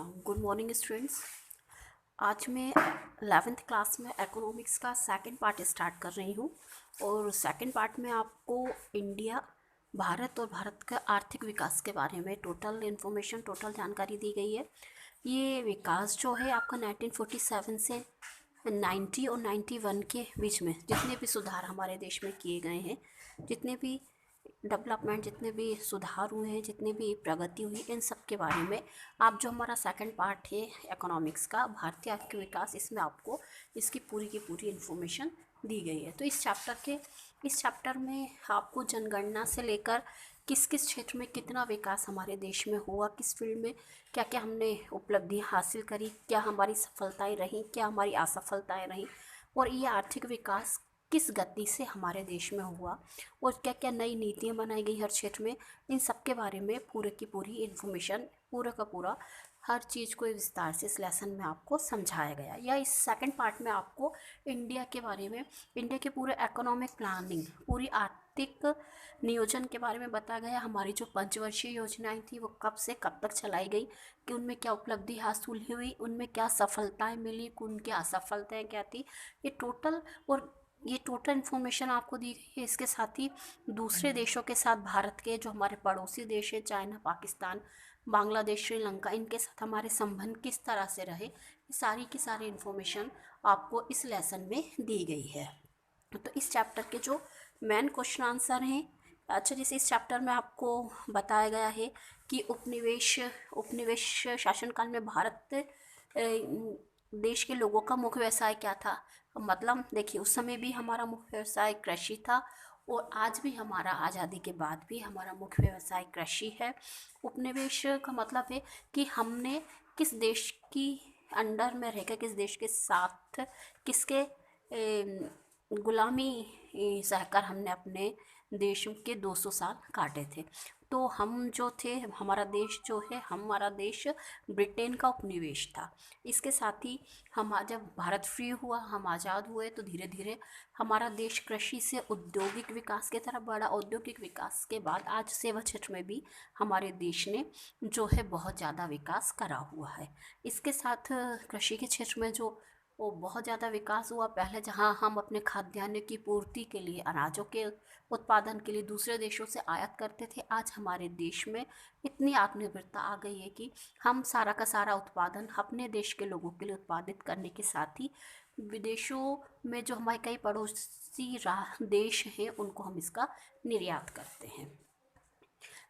Good morning students. आज मैं 11th class में इकोनॉमिक्स का सेकंड पार्ट स्टार्ट कर रही हूँ और सेकंड पार्ट में आपको इंडिया, भारत और भारत का आर्थिक विकास के बारे में टोटल जानकारी दी गई है। ये विकास जो है आपका 1947 से 90 और 91 के बीच में जितने भी सुधार हमारे देश में किए गए हैं, जितने भी डेवलपमेंट, जितने भी सुधार हुए हैं, जितनी भी प्रगति हुई, इन सब के बारे में आप जो हमारा सेकंड पार्ट है इकोनॉमिक्स का भारतीय आर्थिक विकास, इसमें आपको इसकी पूरी की पूरी इन्फॉर्मेशन दी गई है। तो इस चैप्टर में आपको जनगणना से लेकर किस किस क्षेत्र में कितना विकास हमारे देश में हुआ, किस फील्ड में क्या क्या हमने उपलब्धियां हासिल करी, क्या हमारी सफलताएं रहीं, क्या हमारी असफलताएं रहीं, और ये आर्थिक विकास किस गति से हमारे देश में हुआ और क्या क्या नई नीतियाँ बनाई गई हर क्षेत्र में, इन सब के बारे में पूरे की पूरी इन्फॉर्मेशन, पूरा का पूरा हर चीज़ को विस्तार से इस लेसन में आपको समझाया गया। या इस सेकंड पार्ट में आपको इंडिया के बारे में, इंडिया के पूरे इकोनॉमिक प्लानिंग, पूरी आर्थिक नियोजन के बारे में बताया गया। हमारी जो पंचवर्षीय योजनाएं थी वो कब से कब तक चलाई गई, कि उनमें क्या उपलब्धि हासिल हुई, उनमें क्या सफलताएं मिली, उनकी असफलताएं क्या थी, ये टोटल इन्फॉर्मेशन आपको दी गई है। इसके साथ ही दूसरे देशों के साथ भारत के जो हमारे पड़ोसी देश है, चाइना, पाकिस्तान, बांग्लादेश, श्रीलंका, इनके साथ हमारे संबंध किस तरह से रहे, ये सारी की सारी इन्फॉर्मेशन आपको इस लेसन में दी गई है। तो इस चैप्टर के जो मेन क्वेश्चन आंसर हैं, अच्छा, जैसे इस चैप्टर में आपको बताया गया है कि उपनिवेश शासनकाल में भारत देश के लोगों का मुख्य व्यवसाय क्या था। मतलब देखिए, उस समय भी हमारा मुख्य व्यवसाय कृषि था और आज भी हमारा, आज़ादी के बाद भी हमारा मुख्य व्यवसाय कृषि है। उपनिवेश का मतलब है कि हमने किस देश की अंडर में रहकर, किस देश के साथ, किसके गुलामी सहकर हमने अपने देश के 200 साल काटे थे। तो हम जो थे, हमारा देश ब्रिटेन का उपनिवेश था। इसके साथ ही हम जब भारत फ्री हुआ, हम आज़ाद हुए, तो धीरे धीरे हमारा देश कृषि से औद्योगिक विकास की तरफ बढ़ा। औद्योगिक विकास के बाद आज सेवा क्षेत्र में भी हमारे देश ने जो है बहुत ज़्यादा विकास करा हुआ है। इसके साथ कृषि के क्षेत्र में जो वो बहुत ज़्यादा विकास हुआ। पहले जहाँ हम अपने खाद्यान्न की पूर्ति के लिए, अनाजों के उत्पादन के लिए दूसरे देशों से आयात करते थे, आज हमारे देश में इतनी आत्मनिर्भरता आ गई है कि हम सारा का सारा उत्पादन अपने देश के लोगों के लिए उत्पादित करने के साथ ही विदेशों में जो हमारे कई पड़ोसी देश हैं, उनको हम इसका निर्यात करते हैं।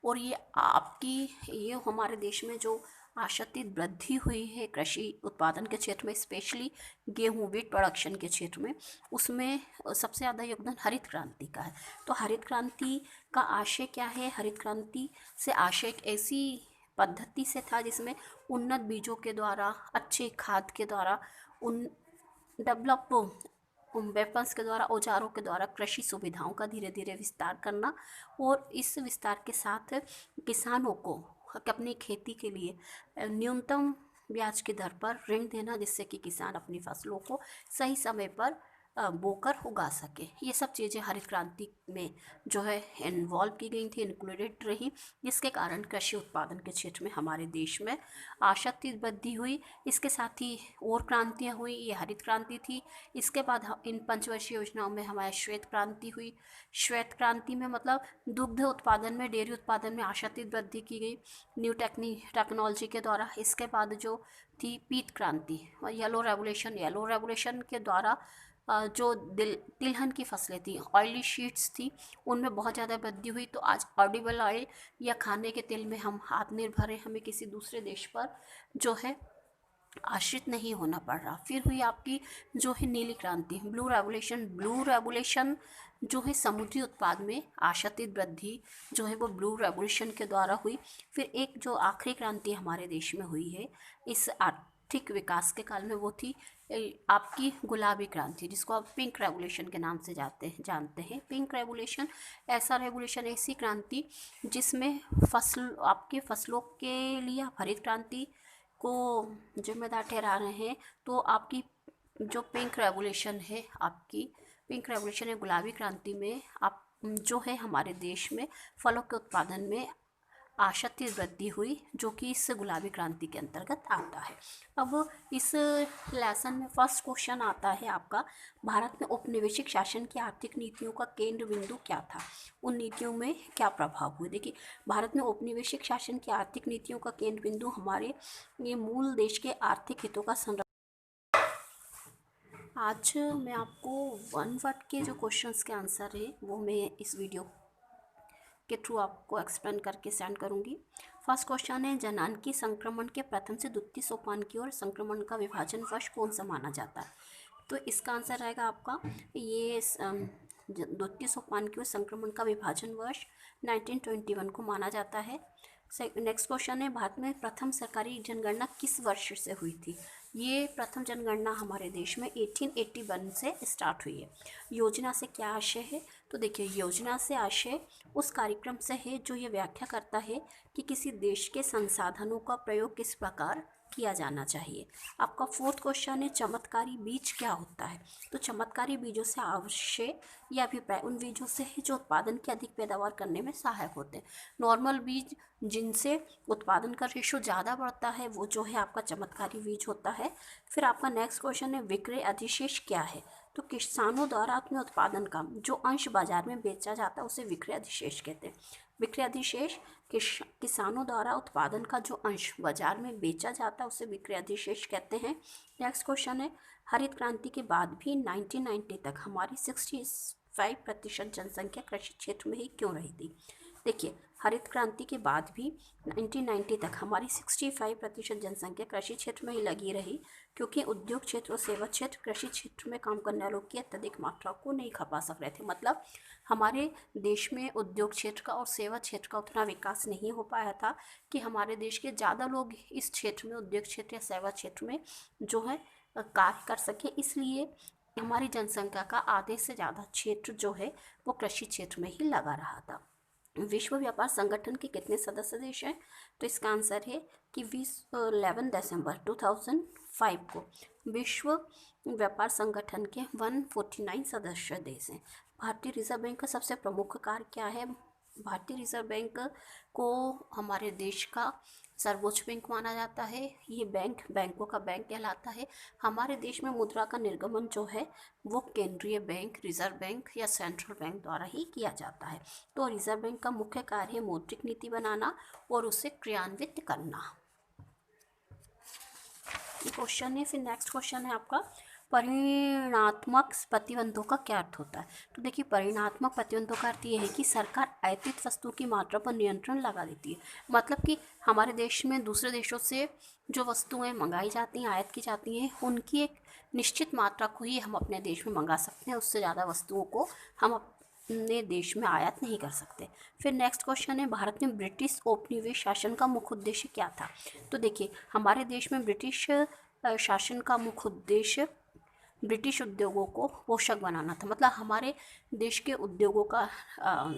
और ये हमारे देश में जो आशातीत वृद्धि हुई है कृषि उत्पादन के क्षेत्र में, स्पेशली गेहूं, वीट प्रोडक्शन के क्षेत्र में, उसमें सबसे ज़्यादा योगदान हरित क्रांति का है। तो हरित क्रांति का आशय क्या है? हरित क्रांति से आशय एक ऐसी पद्धति से था जिसमें उन्नत बीजों के द्वारा, अच्छे खाद के द्वारा, उन डेवलप वेपन्स के द्वारा, औजारों के द्वारा कृषि सुविधाओं का धीरे धीरे विस्तार करना, और इस विस्तार के साथ किसानों को अपनी खेती के लिए न्यूनतम ब्याज की दर पर ऋण देना, जिससे कि किसान अपनी फसलों को सही समय पर बोकर उगा सके। ये सब चीज़ें हरित क्रांति में जो है इन्वॉल्व की गई थी, इंक्लूडेड रही, जिसके कारण कृषि उत्पादन के क्षेत्र में हमारे देश में आशातीत वृद्धि हुई। इसके साथ ही और क्रांतियाँ हुई, ये हरित क्रांति थी। इसके बाद इन पंचवर्षीय योजनाओं में हमारी श्वेत क्रांति हुई। श्वेत क्रांति में मतलब दुग्ध उत्पादन में, डेयरी उत्पादन में आशातीत वृद्धि की गई न्यू टेक्नोलॉजी के द्वारा। इसके बाद जो थी पीत क्रांति और येलो रेवोल्यूशन के द्वारा जो तिलहन की फसलें थी, ऑयली शीट्स थी, उनमें बहुत ज़्यादा वृद्धि हुई। तो आज ऑडिबल ऑयल या खाने के तेल में हम आत्मनिर्भर हैं, हमें किसी दूसरे देश पर जो है आश्रित नहीं होना पड़ रहा। फिर हुई आपकी जो है नीली क्रांति, ब्लू रेवोल्यूशन जो है समुद्री उत्पाद में आशातीत वृद्धि जो है वो ब्लू रेवोल्यूशन के द्वारा हुई। फिर एक जो आखिरी क्रांति हमारे देश में हुई है इस आर्थिक विकास के काल में, वो थी आपकी गुलाबी क्रांति, जिसको आप पिंक रेवोल्यूशन के नाम से जानते हैं। पिंक रेवोल्यूशन ऐसी क्रांति जिसमें आपके फसलों के लिए आप हरित क्रांति को जिम्मेदार ठहरा रहे हैं। तो आपकी जो पिंक रेवोल्यूशन है, गुलाबी क्रांति में आप जो है हमारे देश में फलों के उत्पादन में आयातित वृद्धि हुई, जो कि इस गुलाबी क्रांति के अंतर्गत आता है। अब इस लेसन में फर्स्ट क्वेश्चन आता है आपका, भारत में औपनिवेशिक शासन की आर्थिक नीतियों का केंद्र बिंदु क्या था, उन नीतियों में क्या प्रभाव हुए। देखिए, भारत में औपनिवेशिक शासन की आर्थिक नीतियों का केंद्र बिंदु हमारे ये मूल देश के आर्थिक हितों का संरक्षण। आज मैं आपको वन वर्ड के जो क्वेश्चंस के आंसर है वो मैं इस वीडियो के थ्रू आपको एक्सप्लेन करके सेंड करूंगी। फर्स्ट क्वेश्चन है, जनांकी संक्रमण के प्रथम से द्वितीय सोपान की ओर संक्रमण का विभाजन वर्ष कौन सा माना जाता है। तो इसका आंसर रहेगा आपका ये द्वितीय सोपान की ओर संक्रमण का विभाजन वर्ष 1921 को माना जाता है। नेक्स्ट क्वेश्चन है, भारत में प्रथम सरकारी जनगणना किस वर्ष से हुई थी। ये प्रथम जनगणना हमारे देश में 1881 से स्टार्ट हुई है। योजना से क्या आशय है, तो देखिए, योजना से आशय उस कार्यक्रम से है जो ये व्याख्या करता है कि किसी देश के संसाधनों का प्रयोग किस प्रकार किया जाना चाहिए। आपका फोर्थ क्वेश्चन है, चमत्कारी बीज क्या होता है। तो चमत्कारी बीजों से आशय या अभिप्राय उन बीजों से है जो उत्पादन की अधिक पैदावार करने में सहायक होते हैं। नॉर्मल बीज जिनसे उत्पादन का रेशो ज़्यादा बढ़ता है वो जो है आपका चमत्कारी बीज होता है। फिर आपका नेक्स्ट क्वेश्चन है, विक्रय अधिशेष क्या है। तो किसानों द्वारा अपने उत्पादन का जो अंश बाजार में बेचा जाता है उसे विक्रय अधिशेष कहते हैं। विक्रय अधिशेष किसानों द्वारा उत्पादन का जो अंश बाजार में बेचा जाता है उसे विक्रय अधिशेष कहते हैं। नेक्स्ट क्वेश्चन है, हरित क्रांति के बाद भी 1990 तक हमारी 65% जनसंख्या कृषि क्षेत्र में ही क्यों रही थी। देखिए, हरित क्रांति के बाद भी 1990 तक हमारी 65% जनसंख्या कृषि क्षेत्र में ही लगी रही, क्योंकि उद्योग क्षेत्र और सेवा क्षेत्र कृषि क्षेत्र में काम करने वालों की अत्यधिक मात्रा को नहीं खपा सक रहे थे। मतलब हमारे देश में उद्योग क्षेत्र का और सेवा क्षेत्र का उतना विकास नहीं हो पाया था कि हमारे देश के ज़्यादा लोग इस क्षेत्र में, उद्योग क्षेत्र या सेवा क्षेत्र में जो है कार्य कर सके। इसलिए हमारी जनसंख्या का आधे से ज़्यादा क्षेत्र जो है वो कृषि क्षेत्र में ही लगा रहा था। विश्व व्यापार संगठन के कितने सदस्य देश हैं, तो इसका आंसर है कि 11 दिसंबर 2005 को विश्व व्यापार संगठन के 149 सदस्य देश हैं। भारतीय रिजर्व बैंक का सबसे प्रमुख कार्य क्या है। भारतीय रिजर्व बैंक को हमारे देश का सर्वोच्च बैंक माना जाता है। ये बैंक बैंकों का बैंक कहलाता है। हमारे देश में मुद्रा का निर्गमन जो है वो केंद्रीय बैंक, रिजर्व बैंक या सेंट्रल बैंक द्वारा ही किया जाता है। तो रिजर्व बैंक का मुख्य कार्य है मौद्रिक नीति बनाना और उसे क्रियान्वित करना। ये क्वेश्चन है। फिर नेक्स्ट क्वेश्चन है आपका, परिणात्मक प्रतिबंधों का क्या अर्थ होता है। तो देखिए, परिणात्मक प्रतिबंधों का अर्थ ये है कि सरकार आयातित वस्तु की मात्रा पर नियंत्रण लगा देती है। मतलब कि हमारे देश में दूसरे देशों से जो वस्तुएं मंगाई जाती हैं, आयात की जाती हैं, उनकी एक निश्चित मात्रा को ही हम अपने देश में मंगा सकते हैं। उससे ज़्यादा वस्तुओं को हम अपने देश में आयात नहीं कर सकते। फिर नेक्स्ट क्वेश्चन है, भारत में ब्रिटिश औपनिवेश शासन का मुख्य उद्देश्य क्या था। तो देखिए, हमारे देश में ब्रिटिश शासन का मुख्य उद्देश्य ब्रिटिश उद्योगों को पोषक बनाना था। मतलब हमारे देश के उद्योगों का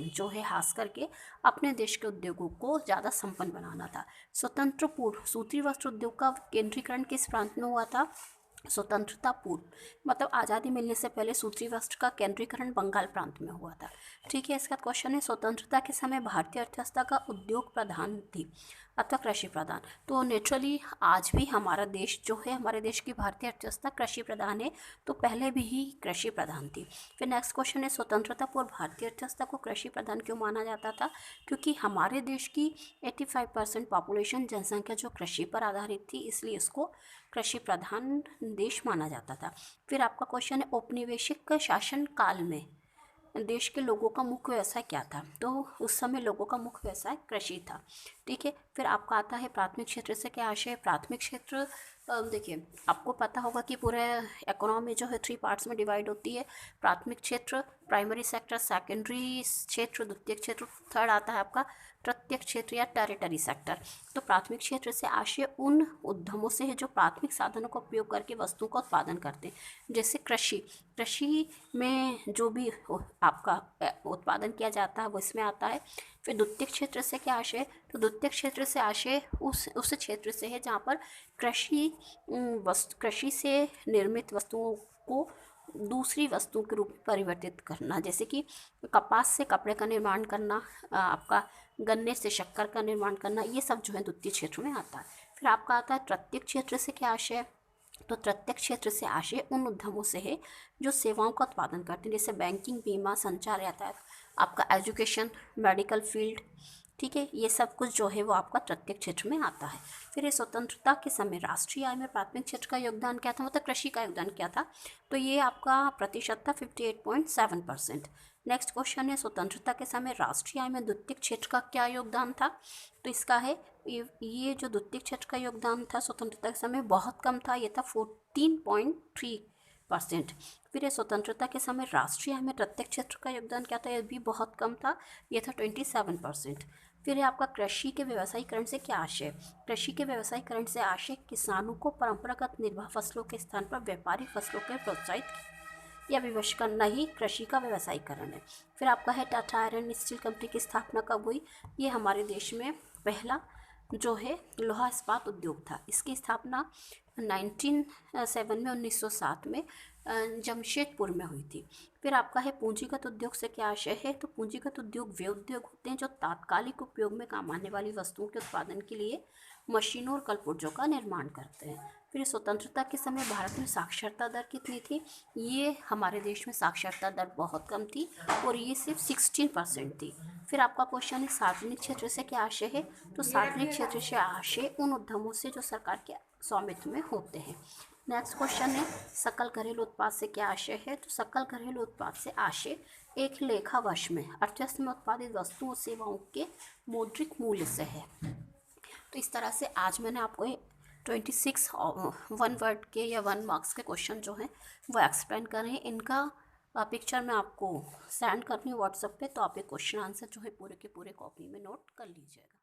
जो है हास करके अपने देश के उद्योगों को ज़्यादा संपन्न बनाना था। स्वतंत्र पूर्व सूती वस्त्र उद्योग का केंद्रीकरण किस प्रांत में हुआ था। स्वतंत्रता पूर्व, मतलब आज़ादी मिलने से पहले सूती वस्त्र का केंद्रीकरण बंगाल प्रांत में हुआ था। ठीक है, इसका क्वेश्चन है, स्वतंत्रता के समय भारतीय अर्थव्यवस्था का उद्योग प्रधान थी अथवा कृषि प्रधान। तो नेचुरली आज भी हमारा देश जो है, हमारे देश की भारतीय अर्थव्यवस्था कृषि प्रधान है, तो पहले भी ही कृषि प्रधान थी। फिर नेक्स्ट क्वेश्चन है, स्वतंत्रता पूर्व भारतीय अर्थव्यवस्था को कृषि प्रधान क्यों माना जाता था। क्योंकि हमारे देश की 85% पॉपुलेशन, जनसंख्या जो कृषि पर आधारित थी, इसलिए इसको कृषि प्रधान देश माना जाता था। फिर आपका क्वेश्चन है, औपनिवेशिक शासन काल में देश के लोगों का मुख्य व्यवसाय क्या था। तो उस समय लोगों का मुख्य व्यवसाय कृषि था। ठीक है, फिर आपका आता है प्राथमिक क्षेत्र से क्या आशय है। प्राथमिक क्षेत्र, देखिए, आपको पता होगा कि पूरे इकोनॉमी जो है 3 पार्ट्स में डिवाइड होती है। प्राथमिक क्षेत्र, प्राइमरी सेक्टर, सेकेंडरी क्षेत्र, द्वितीय क्षेत्र, थर्ड आता है आपका तृतीयक क्षेत्र या टेरिटरी सेक्टर। तो प्राथमिक क्षेत्र से आशय उन उद्यमों से है जो प्राथमिक साधनों का उपयोग करके वस्तुओं का उत्पादन करते हैं, जैसे कृषि में जो भी आपका उत्पादन किया जाता है वो इसमें आता है। फिर द्वितीय क्षेत्र से क्या आशय, तो द्वितीय क्षेत्र से आशय उस क्षेत्र से है जहाँ पर कृषि से निर्मित वस्तुओं को दूसरी वस्तु के रूप में परिवर्तित करना, जैसे कि कपास से कपड़े का निर्माण करना, आपका गन्ने से शक्कर का निर्माण करना, ये सब जो है द्वितीय क्षेत्र में आता है। फिर आपका आता है तृतीय क्षेत्र से क्या आशय है, तो तृतीय क्षेत्र से आशय उन उद्यमों से है जो सेवाओं का उत्पादन करते हैं, जैसे बैंकिंग, बीमा, संचार, यातायात, आपका एजुकेशन, मेडिकल फील्ड, ठीक है, ये सब कुछ जो है वो आपका तृतीय क्षेत्र में आता है। फिर ये स्वतंत्रता के समय राष्ट्रीय आय में प्राथमिक क्षेत्र का योगदान क्या था, मतलब कृषि का योगदान क्या था, तो ये आपका प्रतिशत था 58.7%। नेक्स्ट क्वेश्चन है स्वतंत्रता के समय राष्ट्रीय आय में द्वितीय क्षेत्र का क्या योगदान था, तो इसका है ये जो द्वितीय क्षेत्र का योगदान था स्वतंत्रता के समय बहुत कम था, ये था 14.3%। फिर ये स्वतंत्रता के समय राष्ट्रीय आय में प्रत्यक्ष क्षेत्र का योगदान क्या था, यह भी बहुत कम था, यह था 27%। फिर है आपका कृषि के व्यवसायीकरण से क्या आशय, कृषि के व्यवसायीकरण से आशय किसानों को परंपरागत निर्वाह फसलों के स्थान पर व्यापारिक फसलों के प्रोत्साहित या विवश करना ही कृषि का व्यवसायीकरण है। फिर आपका है टाटा आयरन स्टील कंपनी की स्थापना कब हुई, ये हमारे देश में पहला जो है लोहा इस्पात उद्योग था, इसकी स्थापना 1907 में जमशेदपुर में हुई थी। फिर आपका है पूंजीगत उद्योग से क्या आशय है, तो पूंजीगत उद्योग वे उद्योग होते हैं जो तात्कालिक उपयोग में काम आने वाली वस्तुओं के उत्पादन के लिए मशीनों और कलपुर्जों का निर्माण करते हैं। फिर स्वतंत्रता के समय भारत में साक्षरता दर कितनी थी, ये हमारे देश में साक्षरता दर बहुत कम थी और ये सिर्फ 16% थी। फिर आपका क्वेश्चन है सार्वजनिक क्षेत्र से क्या आशय है, तो सार्वजनिक क्षेत्र से आशय उन उद्यमों से जो सरकार के स्वामित्व में होते हैं। नेक्स्ट क्वेश्चन है सकल घरेलू उत्पाद से क्या आशय है, तो सकल घरेलू उत्पाद से आशय एक लेखा वर्ष में अर्थव्यवस्था में उत्पादित वस्तुओं और सेवाओं के मौद्रिक मूल्य से है। तो इस तरह से आज मैंने आपको 26 वन वर्ड के या 1 मार्क्स के क्वेश्चन जो हैं वो एक्सप्लेन कर रहे हैं। इनका पिक्चर मैं आपको सेंड कर रही हूँ व्हाट्सएप पे, तो आप ये क्वेश्चन आंसर जो है पूरे के पूरे कॉपी में नोट कर लीजिएगा।